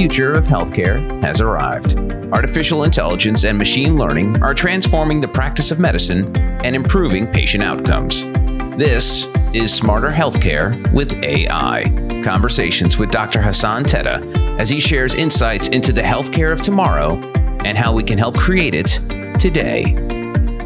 future of healthcare has arrived. Artificial intelligence and machine learning are transforming the practice of medicine and improving patient outcomes. This is Smarter Healthcare with AI. Conversations with Dr. Hassan Tetteh as he shares insights into the healthcare of tomorrow and how we can help create it today.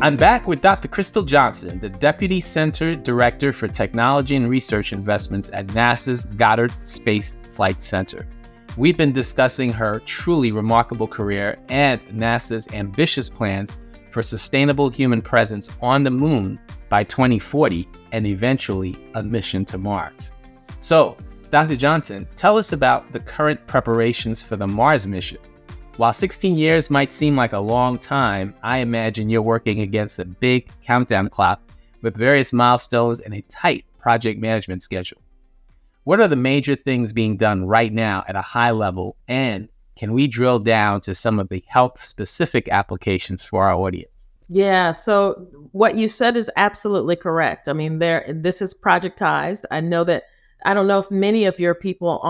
I'm back with Dr. Christyl Johnson, the Deputy Center Director for Technology and Research Investments at NASA's Goddard Space Flight Center. We've been discussing her truly remarkable career and NASA's ambitious plans for sustainable human presence on the moon by 2040 and eventually a mission to Mars. So, Dr. Johnson, tell us about the current preparations for the Mars mission. While 16 years might seem like a long time, I imagine you're working against a big countdown clock with various milestones and a tight project management schedule. What are the major things being done right now at a high level, and can we drill down to some of the health-specific applications for our audience? Yeah, so what you said is absolutely correct. I mean, this is projectized. I don't know if many of your people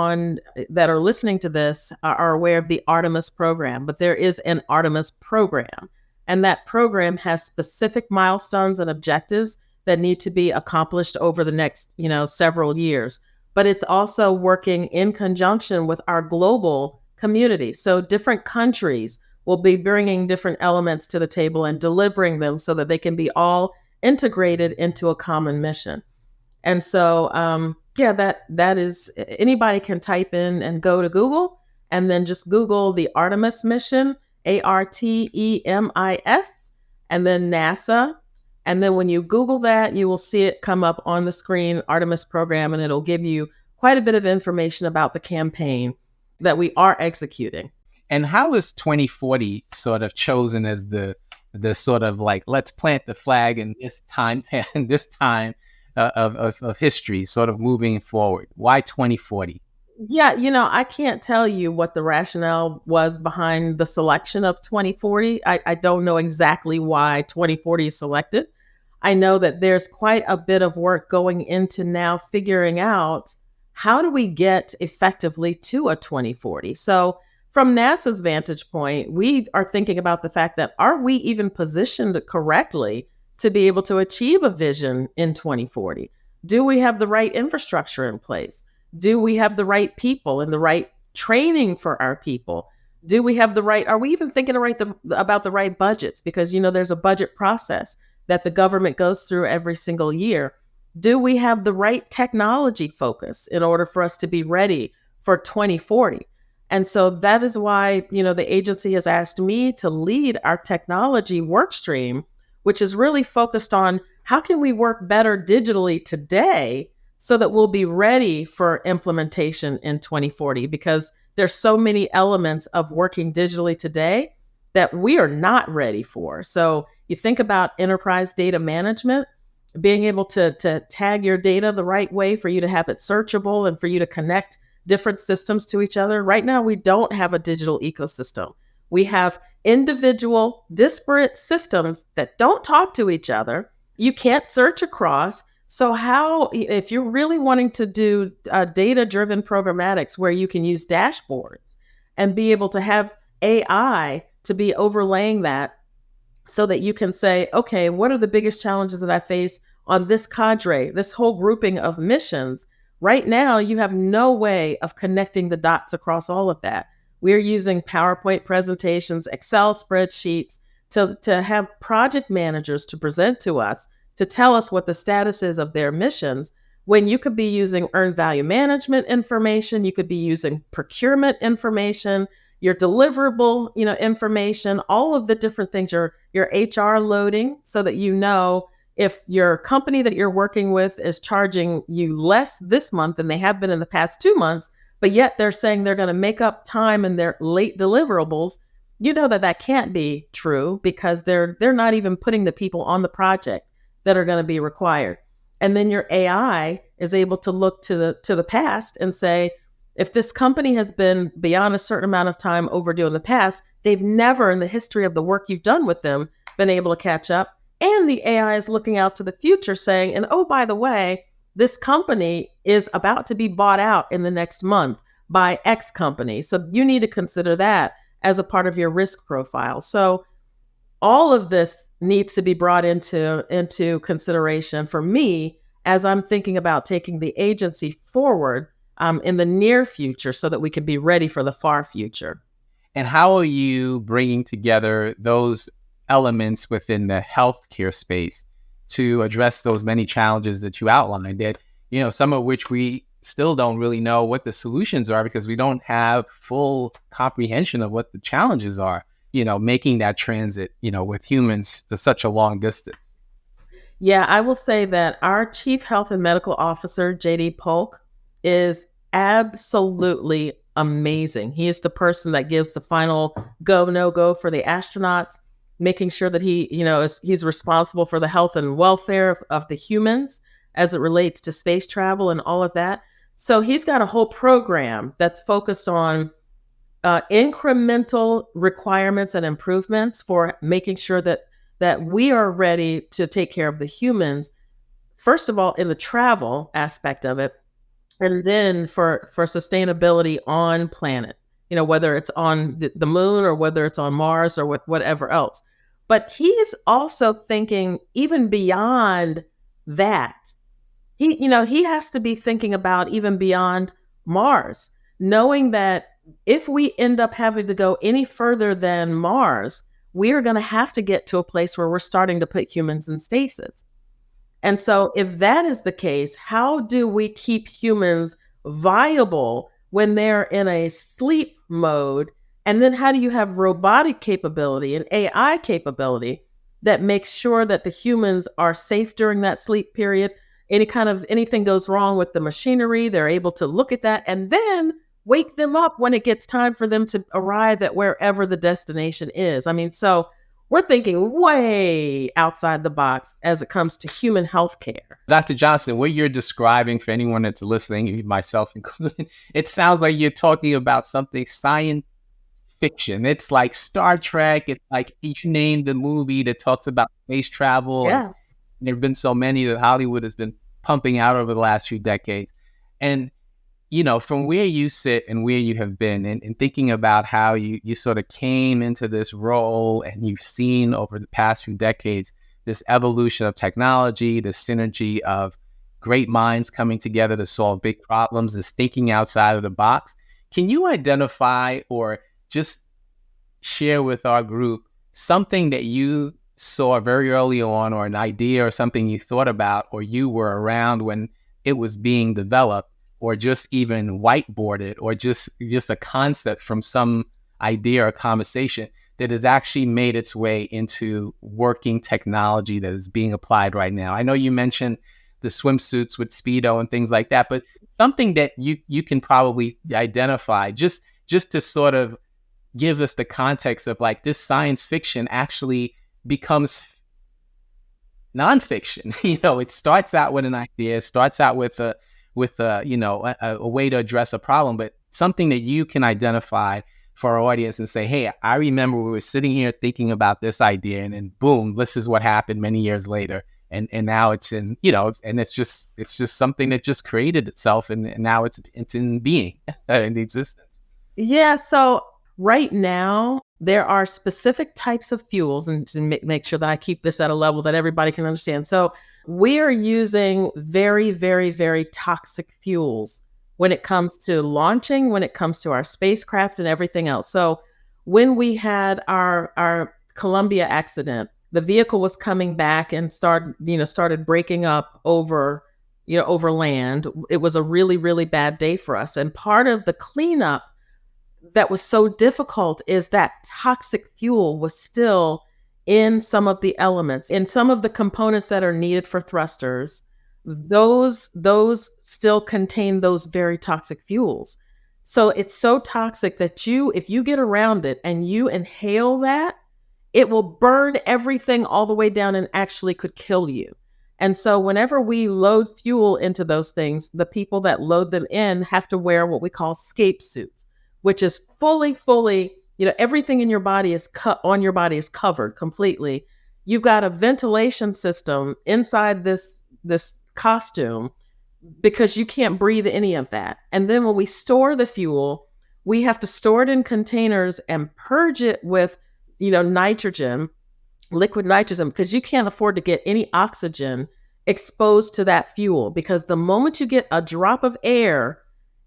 that are listening to this are aware of the Artemis program, but there is an Artemis program, and that program has specific milestones and objectives that need to be accomplished over the next, several years. But it's also working in conjunction with our global community. So different countries will be bringing different elements to the table and delivering them so that they can be all integrated into a common mission. And so, that is, anybody can type in and go to Google and then just Google the Artemis mission, ARTEMIS, and then NASA. And then when you Google that, you will see it come up on the screen, Artemis program, and it'll give you quite a bit of information about the campaign that we are executing. And how is 2040 sort of chosen as the sort of like, let's plant the flag in this time of history, sort of moving forward? Why 2040? Yeah, I can't tell you what the rationale was behind the selection of 2040. I don't know exactly why 2040 is selected. I know that there's quite a bit of work going into now figuring out how do we get effectively to a 2040. So from NASA's vantage point, we are thinking about the fact that are we even positioned correctly to be able to achieve a vision in 2040? Do we have the right infrastructure in place? Do we have the right people and the right training for our people? Are we even thinking about the right budgets? Because, there's a budget process that the government goes through every single year. Do we have the right technology focus in order for us to be ready for 2040? And so that is why, the agency has asked me to lead our technology work stream, which is really focused on how can we work better digitally today so that we'll be ready for implementation in 2040, because there's so many elements of working digitally today that we are not ready for. So you think about enterprise data management, being able to tag your data the right way for you to have it searchable and for you to connect different systems to each other. Right now, we don't have a digital ecosystem. We have individual disparate systems that don't talk to each other. You can't search across. So how, if you're really wanting to do data-driven programmatics where you can use dashboards and be able to have AI to be overlaying that so that you can say, okay, what are the biggest challenges that I face on this cadre, this whole grouping of missions? Right now, you have no way of connecting the dots across all of that. We're using PowerPoint presentations, Excel spreadsheets to have project managers to present to us, to tell us what the status is of their missions, when you could be using earned value management information, you could be using procurement information, your deliverable, information, all of the different things, your HR loading, so that if your company that you're working with is charging you less this month than they have been in the past 2 months, but yet they're saying they're going to make up time in their late deliverables, that can't be true, because they're not even putting the people on the project that are going to be required. And then your AI is able to look to the past and say, if this company has been beyond a certain amount of time overdue in the past, they've never in the history of the work you've done with them been able to catch up. And the AI is looking out to the future saying, and oh, by the way, this company is about to be bought out in the next month. by X company. So you need to consider that as a part of your risk profile. So all of this needs to be brought into consideration for me as I'm thinking about taking the agency forward in the near future so that we can be ready for the far future. And how are you bringing together those elements within the healthcare space to address those many challenges that you outlined, that, some of which we still don't really know what the solutions are because we don't have full comprehension of what the challenges are, making that transit, with humans to such a long distance? Yeah, I will say that our Chief Health and Medical Officer, JD Polk, is absolutely amazing. He is the person that gives the final go, no go for the astronauts, making sure that he's responsible for the health and welfare of the humans as it relates to space travel and all of that. So he's got a whole program that's focused on incremental requirements and improvements for making sure that we are ready to take care of the humans, first of all, in the travel aspect of it, and then for sustainability on planet, whether it's on the moon or whether it's on Mars or whatever else. But he is also thinking even beyond that. He has to be thinking about even beyond Mars, knowing that if we end up having to go any further than Mars, we are going to have to get to a place where we're starting to put humans in stasis. And so if that is the case, how do we keep humans viable when they're in a sleep mode? And then how do you have robotic capability and AI capability that makes sure that the humans are safe during that sleep period? Anything goes wrong with the machinery, they're able to look at that and then wake them up when it gets time for them to arrive at wherever the destination is. So we're thinking way outside the box as it comes to human healthcare. Dr. Johnson, what you're describing, for anyone that's listening, myself included, it sounds like you're talking about something science fiction. It's like Star Trek. It's like you name the movie that talks about space travel. Yeah. And there have been so many that Hollywood has been pumping out over the last few decades. And from where you sit and where you have been and thinking about how you sort of came into this role and you've seen over the past few decades, this evolution of technology, the synergy of great minds coming together to solve big problems, this thinking outside of the box. Can you identify or just share with our group something that you saw very early on, or an idea or something you thought about, or you were around when it was being developed, or just even whiteboarded, or just a concept from some idea or conversation that has actually made its way into working technology that is being applied right now? I know you mentioned the swimsuits with Speedo and things like that, but something that you can probably identify just to sort of give us the context of like this science fiction actually becomes nonfiction. It starts out with an idea, starts out with a way to address a problem, but something that you can identify for our audience and say, hey, I remember we were sitting here thinking about this idea, and then boom, this is what happened many years later. And now it's in, and it's just something that just created itself, and now it's in being, in existence. Yeah. So right now, there are specific types of fuels, and to make sure that I keep this at a level that everybody can understand. So we are using very, very, very toxic fuels when it comes to launching, when it comes to our spacecraft and everything else. So when we had our Columbia accident, the vehicle was coming back and started breaking up over land. It was a really, really bad day for us. And part of the cleanup that was so difficult is that toxic fuel was still in some of the elements, in some of the components that are needed for thrusters. Those still contain those very toxic fuels. So it's so toxic that if you get around it and you inhale that, it will burn everything all the way down and actually could kill you. And so whenever we load fuel into those things, the people that load them in have to wear what we call scape suits, which is fully, everything in your body is covered completely. You've got a ventilation system inside this costume because you can't breathe any of that. And then when we store the fuel, we have to store it in containers and purge it with, nitrogen, liquid nitrogen, because you can't afford to get any oxygen exposed to that fuel, because the moment you get a drop of air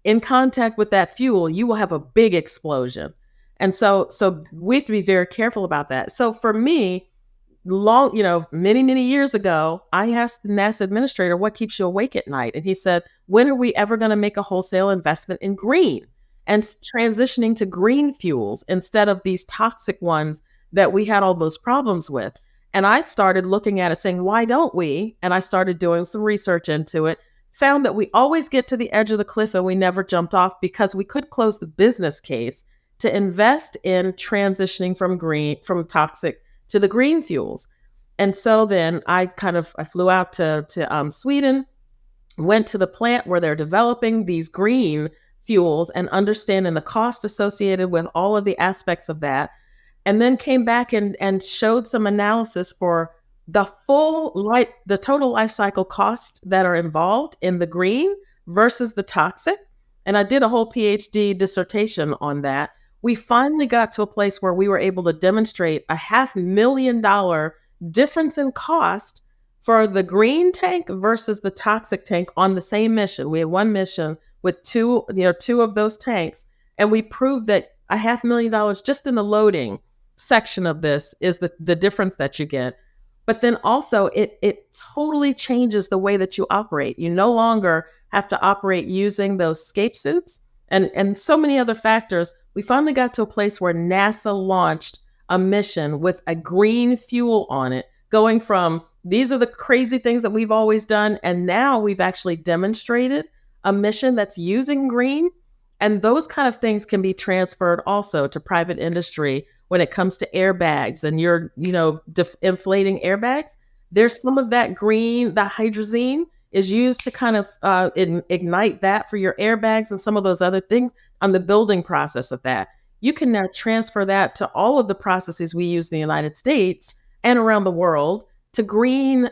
in contact with that fuel, you will have a big explosion. And so we have to be very careful about that. So for me, many years ago, I asked the NASA administrator, what keeps you awake at night? And he said, when are we ever going to make a wholesale investment in green and transitioning to green fuels instead of these toxic ones that we had all those problems with? And I started looking at it saying, why don't we? And I started doing some research into it, found that we always get to the edge of the cliff and we never jumped off, because we could close the business case to invest in transitioning from toxic to the green fuels. And so then I flew out to Sweden, went to the plant where they're developing these green fuels and understanding the cost associated with all of the aspects of that. And then came back and showed some analysis for the total life cycle costs that are involved in the green versus the toxic. And I did a whole PhD dissertation on that. We finally got to a place where we were able to demonstrate a $500,000 difference in cost for the green tank versus the toxic tank on the same mission. We had one mission with two of those tanks, and we proved that $500,000 just in the loading section of this is the difference that you get. But then also it totally changes the way that you operate. You no longer have to operate using those scape suits and so many other factors. We finally got to a place where NASA launched a mission with a green fuel on it, going from these are the crazy things that we've always done, and now we've actually demonstrated a mission that's using green. And those kind of things can be transferred also to private industry when it comes to airbags and you're, inflating airbags. There's some of that green, the hydrazine is used to kind of ignite that for your airbags and some of those other things on the building process of that. You can now transfer that to all of the processes we use in the United States and around the world to green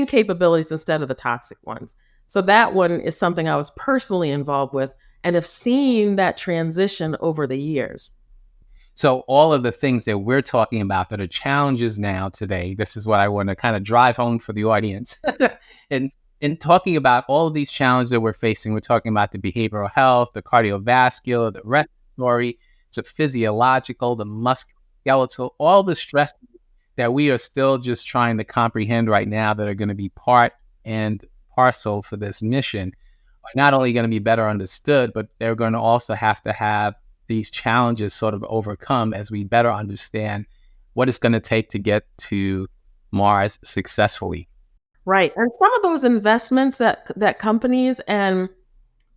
capabilities instead of the toxic ones. So that one is something I was personally involved with and have seen that transition over the years. So all of the things that we're talking about that are challenges now today, this is what I want to kind of drive home for the audience. And in talking about all of these challenges that we're facing, we're talking about the behavioral health, the cardiovascular, the respiratory, the physiological, the musculoskeletal, all the stress that we are still just trying to comprehend right now that are going to be part and parcel for this mission are not only going to be better understood, but they're going to also have to have these challenges sort of overcome as we better understand what it's going to take to get to Mars successfully. Right. And some of those investments that companies and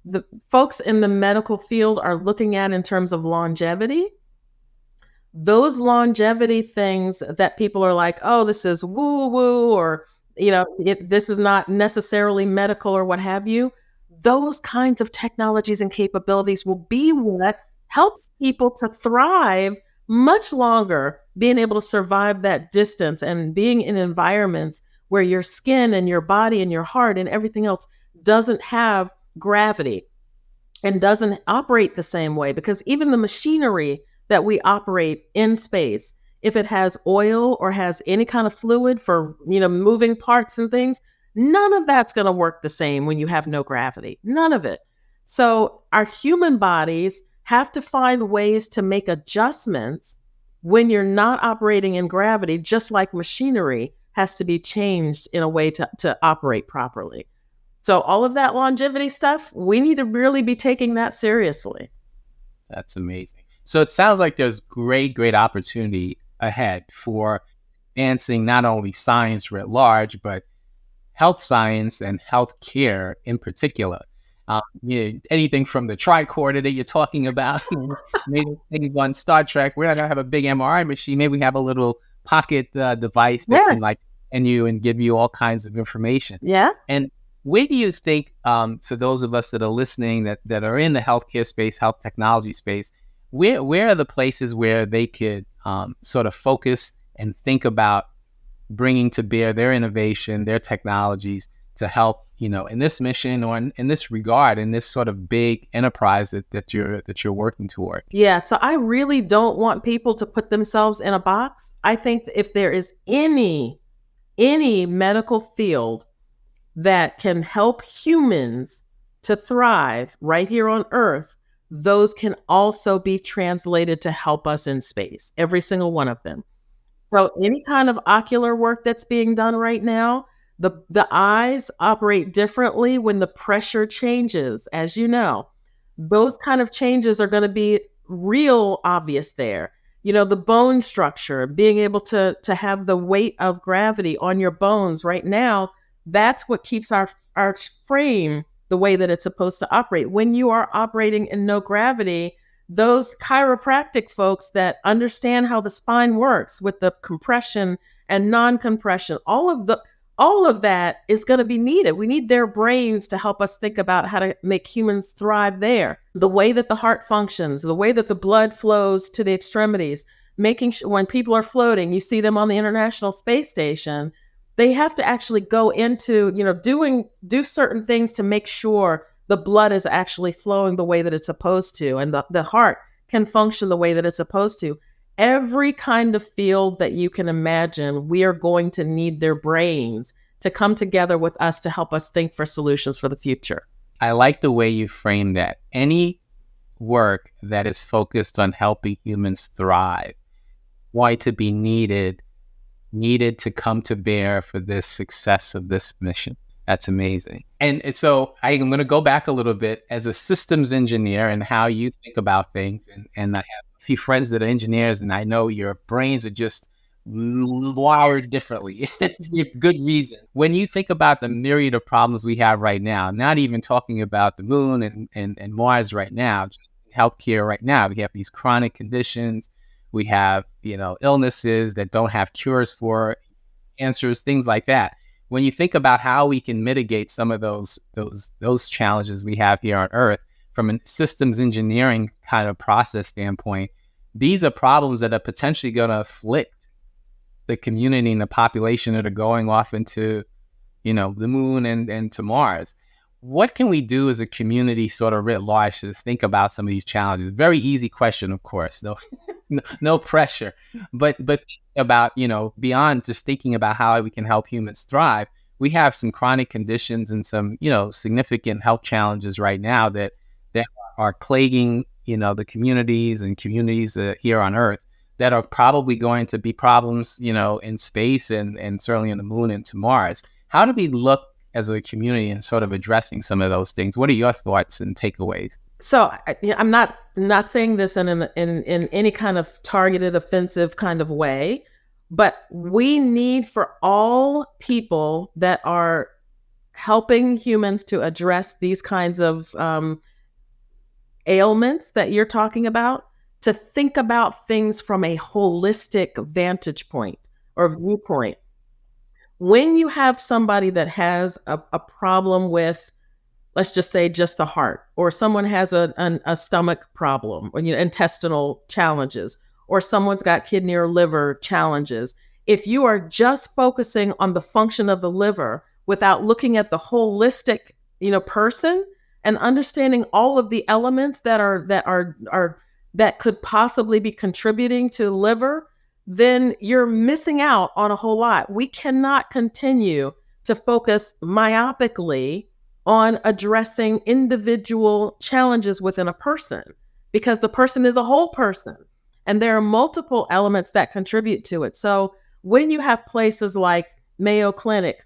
the folks in the medical field are looking at in terms of longevity, those longevity things that people are like, oh, this is woo-woo, or, this is not necessarily medical or what have you. Those kinds of technologies and capabilities will be what helps people to thrive much longer, being able to survive that distance and being in environments where your skin and your body and your heart and everything else doesn't have gravity and doesn't operate the same way. Because even the machinery that we operate in space, if it has oil or has any kind of fluid for, moving parts and things, none of that's going to work the same when you have no gravity. None of it. So our human bodies have to find ways to make adjustments when you're not operating in gravity, just like machinery has to be changed in a way to operate properly. So all of that longevity stuff, we need to really be taking that seriously. That's amazing. So it sounds like there's great opportunity ahead for advancing not only science writ large, but health science and healthcare in particular. Anything from the tricorder that you're talking about, maybe things on Star Trek. We're not gonna have a big MRI machine. Maybe we have a little pocket device that can scan you and give you all kinds of information. Yeah. And where do you think, for those of us that are listening that are in the healthcare space, health technology space, where are the places where they could sort of focus and think about bringing to bear their innovation, their technologies to help, in this mission or in this regard, in this sort of big enterprise that you're working toward? Yeah, so I really don't want people to put themselves in a box. I think if there is any medical field that can help humans to thrive right here on Earth, those can also be translated to help us in space, every single one of them. So any kind of ocular work that's being done right now, the eyes operate differently when the pressure changes, as you know. Those kind of changes are going to be real obvious there. The bone structure, being able to have the weight of gravity on your bones right now, that's what keeps our frame the way that it's supposed to operate. When you are operating in no gravity, those chiropractic folks that understand how the spine works with the compression and non-compression, all of that is going to be needed. We need their brains to help us think about how to make humans thrive there. The way that the heart functions, the way that the blood flows to the extremities, making sure when people are floating, you see them on the International Space Station, they have to actually go into, do certain things to make sure the blood is actually flowing the way that it's supposed to, and the heart can function the way that it's supposed to. Every kind of field that you can imagine, we are going to need their brains to come together with us to help us think for solutions for the future. I like the way you frame that. Any work that is focused on helping humans thrive, why to be needed to come to bear for this success of this mission. That's amazing. And so I'm going to go back a little bit as a systems engineer and how you think about things. And I have a few friends that are engineers, and I know your brains are just wired differently with good reason. When you think about the myriad of problems we have right now, not even talking about the moon and Mars right now, healthcare right now, we have these chronic conditions. We have, illnesses that don't have cures for, answers, things like that. When you think about how we can mitigate some of those challenges we have here on Earth from a systems engineering kind of process standpoint, these are problems that are potentially going to afflict the community and the population that are going off into, the moon and to Mars. What can we do as a community sort of writ large to think about some of these challenges? Very easy question, of course. No pressure. But about, beyond just thinking about how we can help humans thrive, we have some chronic conditions and some, significant health challenges right now that are plaguing, the communities here on Earth that are probably going to be problems, in space and certainly on the moon and to Mars. How do we look as a community and sort of addressing some of those things? What are your thoughts and takeaways? So I'm not saying this in any kind of targeted, offensive kind of way, but we need for all people that are helping humans to address these kinds of ailments that you're talking about to think about things from a holistic vantage point or viewpoint. When you have somebody that has a problem with, let's just say, just the heart, or someone has a stomach problem, or intestinal challenges, or someone's got kidney or liver challenges, if you are just focusing on the function of the liver without looking at the holistic, person and understanding all of the elements that could possibly be contributing to the liver, then you're missing out on a whole lot. We cannot continue to focus myopically on addressing individual challenges within a person, because the person is a whole person and there are multiple elements that contribute to it. So when you have places like Mayo Clinic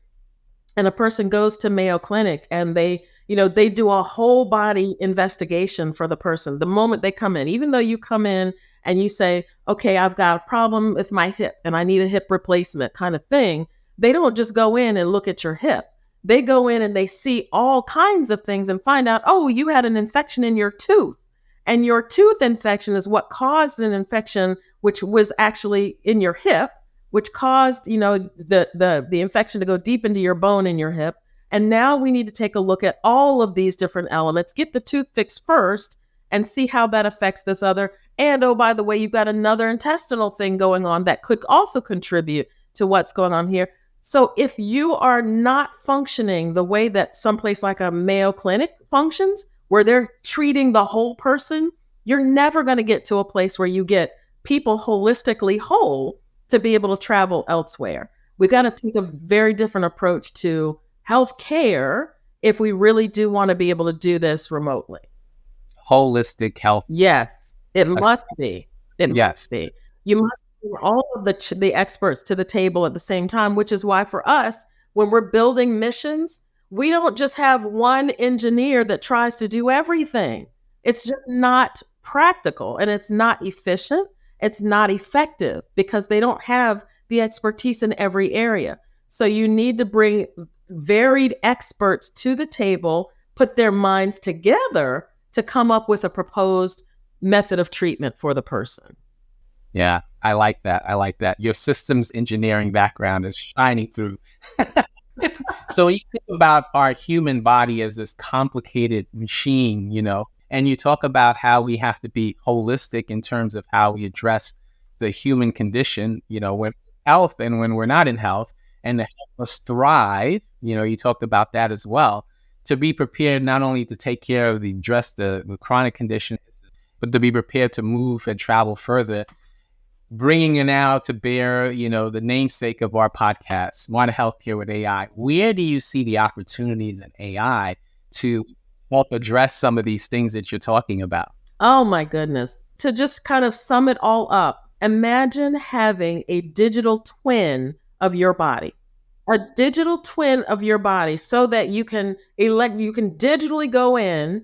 and a person goes to Mayo Clinic and they do a whole body investigation for the person the moment they come in, even though you come in and you say, okay, I've got a problem with my hip and I need a hip replacement kind of thing. They don't just go in and look at your hip. They go in and they see all kinds of things and find out, oh, you had an infection in your tooth. And your tooth infection is what caused an infection, which was actually in your hip, which caused, the infection to go deep into your bone in your hip. And now we need to take a look at all of these different elements, get the tooth fixed first and see how that affects this other. And, oh, by the way, you've got another intestinal thing going on that could also contribute to what's going on here. So if you are not functioning the way that someplace like a Mayo Clinic functions, where they're treating the whole person, you're never going to get to a place where you get people holistically whole to be able to travel elsewhere. We got to take a very different approach to healthcare if we really do want to be able to do this remotely. Holistic health. Yes, it must be. It Yes. must be. You must bring all of the experts to the table at the same time, which is why for us, when we're building missions, we don't just have one engineer that tries to do everything. It's just not practical and it's not efficient. It's not effective because they don't have the expertise in every area. So you need to bring varied experts to the table, put their minds together to come up with a proposed method of treatment for the person. Yeah, I like that. I like that. Your systems engineering background is shining through. So when you think about our human body as this complicated machine, and you talk about how we have to be holistic in terms of how we address the human condition, when health and when we're not in health, and to help us thrive, you talked about that as well, to be prepared not only to take care of address the chronic conditions, but to be prepared to move and travel further. Bringing it now to bear, the namesake of our podcast, Smarter Healthcare with AI. Where do you see the opportunities in AI to help address some of these things that you're talking about? Oh my goodness. To just kind of sum it all up, imagine having a digital twin of your body. A digital twin of your body so that you can digitally go in,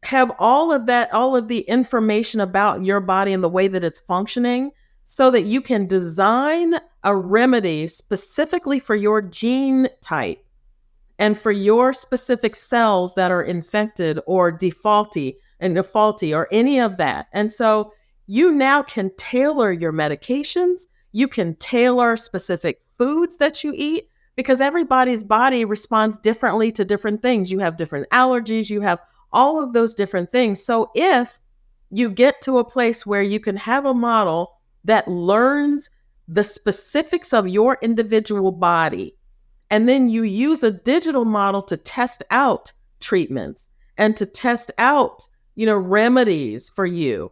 have all of the information about your body and the way that it's functioning so that you can design a remedy specifically for your gene type and for your specific cells that are infected or defaulty or any of that. And so you now can tailor your medications. You can tailor specific foods that you eat because everybody's body responds differently to different things. You have different allergies. You have all of those different things. So if you get to a place where you can have a model that learns the specifics of your individual body, and then you use a digital model to test out treatments and to test out, remedies for you,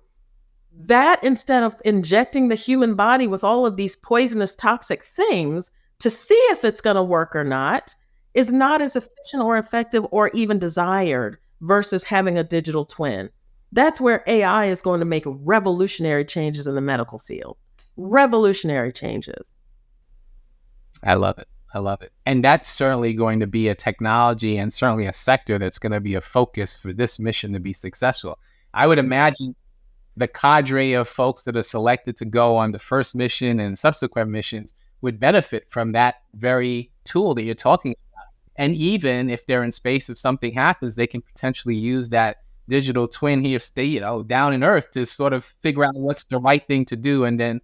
that instead of injecting the human body with all of these poisonous, toxic things to see if it's going to work or not, is not as efficient or effective or even desired versus having a digital twin. That's where AI is going to make revolutionary changes in the medical field. Revolutionary changes. I love it. I love it. And that's certainly going to be a technology and certainly a sector that's going to be a focus for this mission to be successful. I would imagine the cadre of folks that are selected to go on the first mission and subsequent missions would benefit from that very tool that you're talking about. And even if they're in space, if something happens, they can potentially use that digital twin here, stay, down in Earth to sort of figure out what's the right thing to do, and then,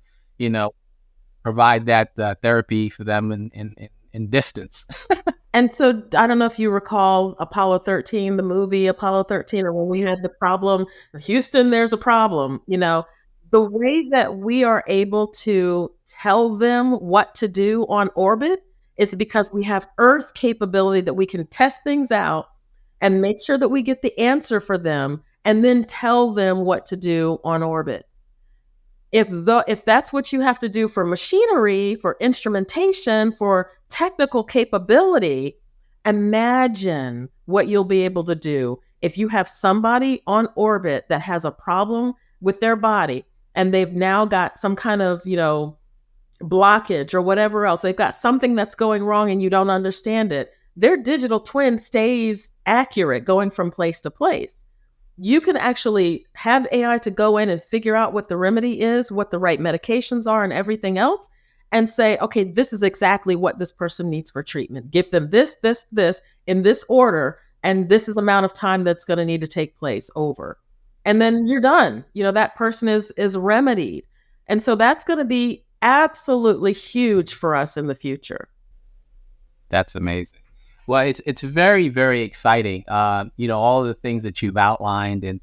provide that therapy for them in distance. And so I don't know if you recall Apollo 13, the movie Apollo 13, or when we had the problem, Houston, there's a problem, the way that we are able to tell them what to do on orbit is because we have Earth capability that we can test things out and make sure that we get the answer for them and then tell them what to do on orbit. If that's what you have to do for machinery, for instrumentation, for technical capability, imagine what you'll be able to do if you have somebody on orbit that has a problem with their body and they've now got some kind of, blockage or whatever else. They've got something that's going wrong and you don't understand it. Their digital twin stays accurate going from place to place. You can actually have AI to go in and figure out what the remedy is, what the right medications are and everything else, and say, okay, this is exactly what this person needs for treatment. Give them this, this, this in this order, and this is the amount of time that's going to need to take place over. And then you're done. That person is remedied. And so that's going to be absolutely huge for us in the future. That's amazing. Well, it's very, very exciting. All of the things that you've outlined and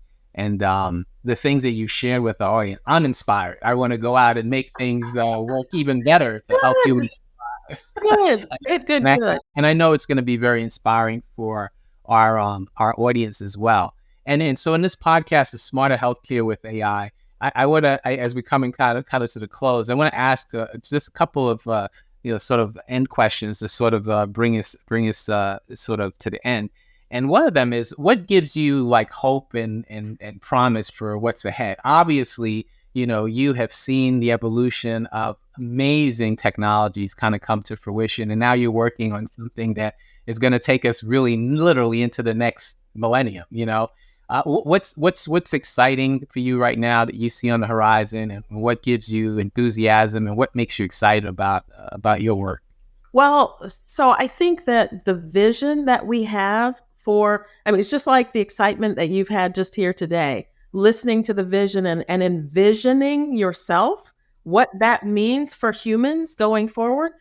the things that you shared with the audience. I'm inspired. I want to go out and make things work even better to help humans. Good. Good. And I know it's going to be very inspiring for our audience as well. And so in this podcast, is Smarter Healthcare with AI. I want to, as we come in kind of to the close, I want to ask just a couple of sort of end questions to sort of bring us sort of to the end. And one of them is, what gives you like hope and promise for what's ahead? Obviously, you have seen the evolution of amazing technologies kind of come to fruition, and now you're working on something that is going to take us really literally into the next millennium. What's exciting for you right now that you see on the horizon, and what gives you enthusiasm, and what makes you excited about your work? Well, so I think that the vision that we have it's just like the excitement that you've had just here today, listening to the vision and envisioning yourself, what that means for humans going forward.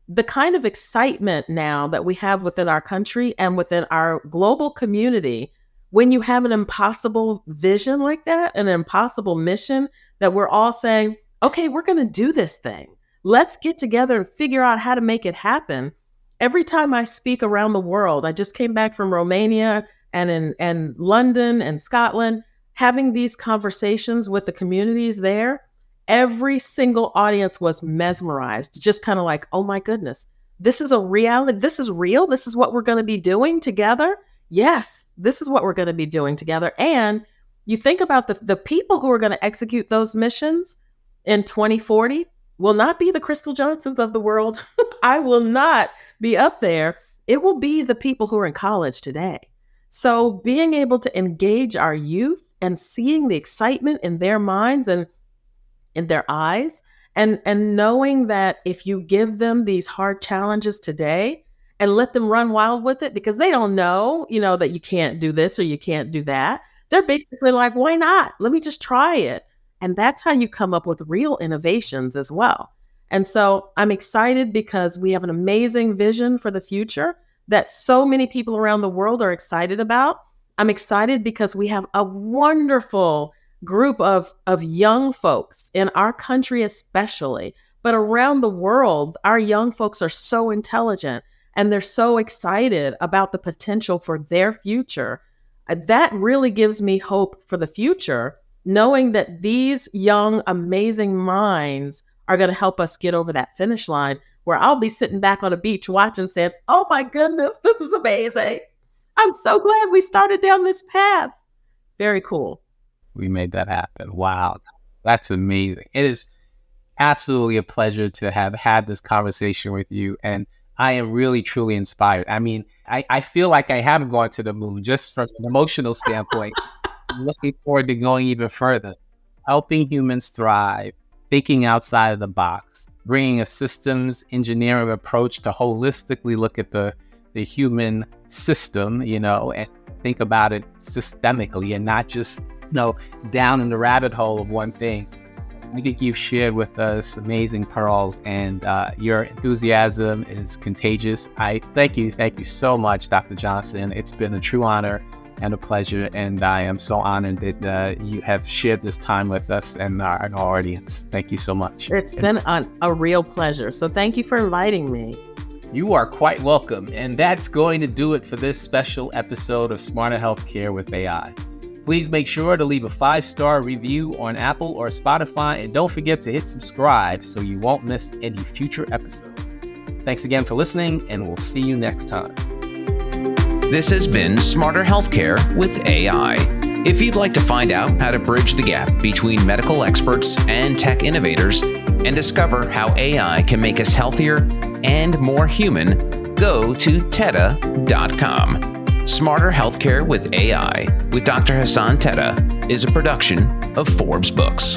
The kind of excitement now that we have within our country and within our global community, when you have an impossible vision like that, an impossible mission that we're all saying, okay, we're going to do this thing. Let's get together and figure out how to make it happen. Every time I speak around the world, I just came back from Romania and London and Scotland, having these conversations with the communities there, every single audience was mesmerized, just kind of like, oh my goodness, this is a reality. This is real. This is what we're going to be doing together. Yes, this is what we're going to be doing together. And you think about the people who are going to execute those missions in 2040 will not be the Christyl Johnsons of the world. I will not be up there. It will be the people who are in college today. So being able to engage our youth and seeing the excitement in their minds and in their eyes, and knowing that if you give them these hard challenges today and let them run wild with it, because they don't know, that you can't do this or you can't do that. They're basically like, why not? Let me just try it. And that's how you come up with real innovations as well. And so I'm excited because we have an amazing vision for the future that so many people around the world are excited about. I'm excited because we have a wonderful group of young folks in our country especially, but around the world, our young folks are so intelligent and they're so excited about the potential for their future. That really gives me hope for the future, knowing that these young, amazing minds are going to help us get over that finish line where I'll be sitting back on a beach watching saying, oh my goodness, this is amazing. I'm so glad we started down this path. Very cool. We made that happen. Wow. That's amazing. It is absolutely a pleasure to have had this conversation with you. And I am really, truly inspired. I mean, I feel like I haven't gone to the moon just from an emotional standpoint. I'm looking forward to going even further, helping humans thrive, thinking outside of the box, bringing a systems engineering approach to holistically look at the human system, and think about it systemically and not just, down in the rabbit hole of one thing. I think you've shared with us amazing pearls, and your enthusiasm is contagious. I thank you so much, Dr. Johnson. It's been a true honor and a pleasure, and I am so honored that you have shared this time with us and our audience. Thank you so much. It's been a real pleasure. So thank you for inviting me. You are quite welcome, and that's going to do it for this special episode of Smarter Healthcare with AI. Please make sure to leave a 5-star review on Apple or Spotify, and don't forget to hit subscribe so you won't miss any future episodes. Thanks again for listening, and we'll see you next time. This has been Smarter Healthcare with AI. If you'd like to find out how to bridge the gap between medical experts and tech innovators and discover how AI can make us healthier and more human, go to tetteh.com. Smarter Healthcare with AI with Dr. Hassan Tetteh is a production of Forbes Books.